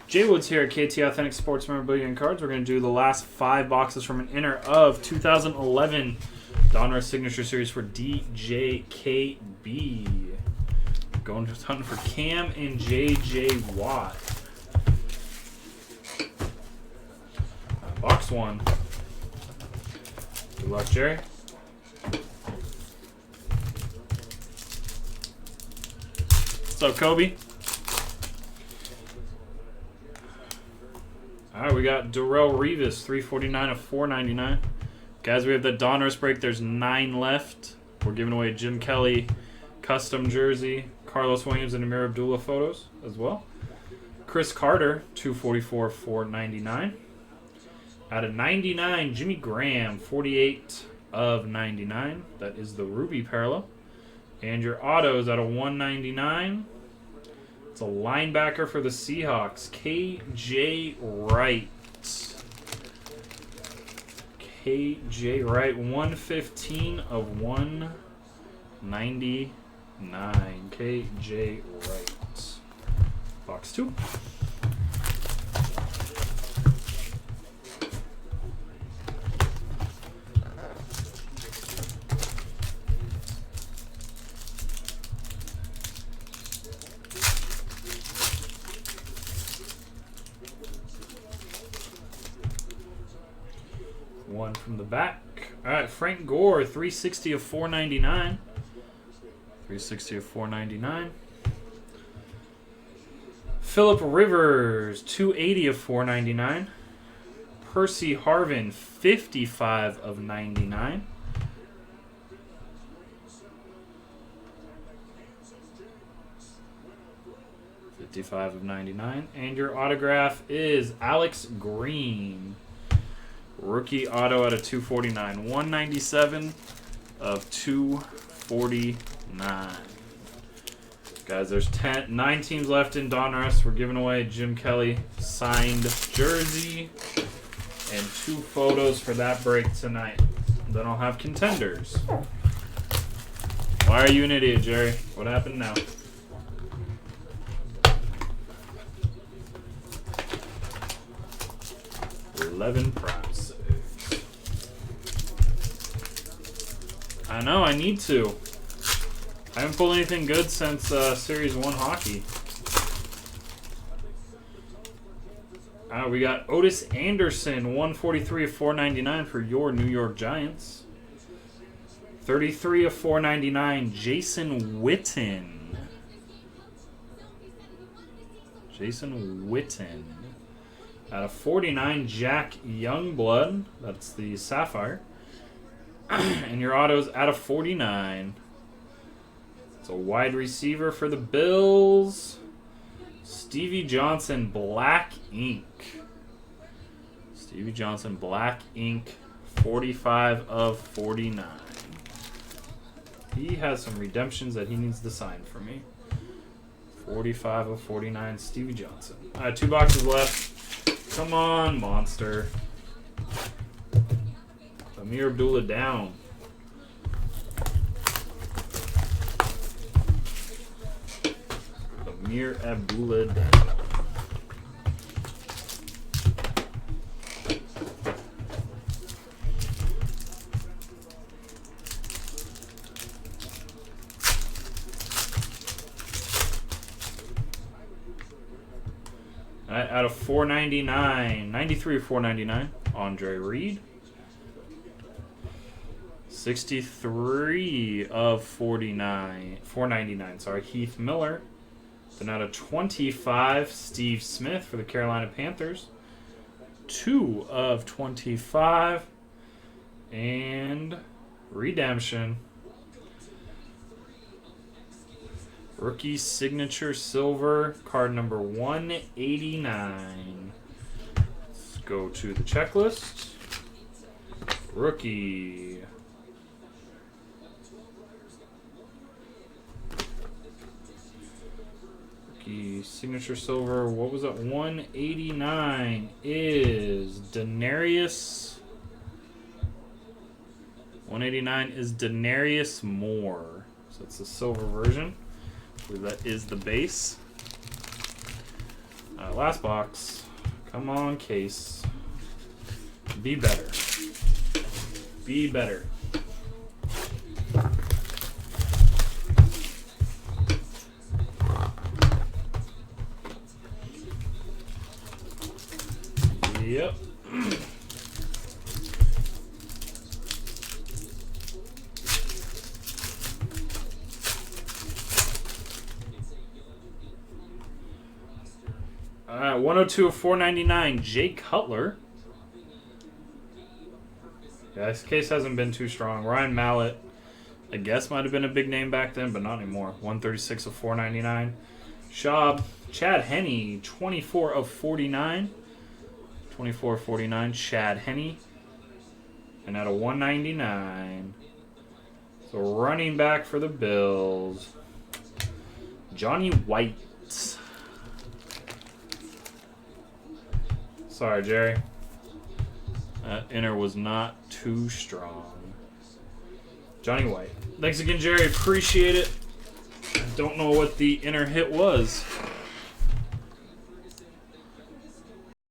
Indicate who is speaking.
Speaker 1: Jay Woods here at KTAuthentics Sports Memorabilia and Cards. We're going to do the last 5 boxes from an inner of 2011 Donruss Signature Series for DJKB. Going to hunting for Cam and JJ Watt. Box 1. Good luck, Jerry. What's up, Kobe? All right, we got Darrell Revis, 349 of 499. Guys, we have the Donruss break. There's 9 left. We're giving away Jim Kelly custom jersey, Carlos Williams, and Amir Abdullah photos as well. Chris Carter, 244 of 499. Out of 99, Jimmy Graham, 48 of 99. That is the Ruby parallel. And your autos out of 199. It's a linebacker for the Seahawks, KJ Wright. KJ Wright, 115 of 199. KJ Wright. Box 2. One from the back. All right, Frank Gore, 360 of 499. 360 of 499. Phillip Rivers, 280 of 499. Percy Harvin, 55 of 99. And your autograph is Alex Green. Rookie auto out of 249. 197 of 249. Guys, there's 9 teams left in Donruss. We're giving away Jim Kelly signed jersey and 2 photos for that break tonight. Then I'll have contenders. Why are you an idiot, Jerry? What happened now? $11 prime. I know, I need to. I haven't pulled anything good since Series 1 hockey. We got Otis Anderson, 143 of 499 for your New York Giants. 33 of 499, Jason Witten. Jason Witten. Out of 49, Jack Youngblood. That's the Sapphire. And your autos out of 49. It's a wide receiver for the Bills. Stevie Johnson, Black Ink. Stevie Johnson, Black Ink, 45 of 49. He has some redemptions that he needs to sign for me. 45 of 49, Stevie Johnson. 2 boxes left. Come on, monster. Amir Abdullah down. Amir Abdullah down. Out of 499, 93 of 499, Andre Reed. 63 of 499, sorry, Heath Miller. Then out of 25, Steve Smith for the Carolina Panthers. 2 of 25. And redemption. Rookie signature silver, card number 189. Let's go to the checklist. Rookie. Signature silver, what was that? 189 is Denarius. 189 is Denarius Moore. So it's the silver version. I believe that is the base. Last box. Come on, case. Be better. Be better. Yep. All right, 102 of 499, Jay Cutler. Yeah, this case hasn't been too strong. Ryan Mallett, I guess, might have been a big name back then, but not anymore. 136 of 499. Schaub, Chad Henne, 24 of 49. 24 of 49, Chad Henne. And at a 199. So running back for the Bills, Johnny White. Sorry, Jerry. That inner was not too strong. Johnny White. Thanks again, Jerry. Appreciate it. I don't know what the inner hit was.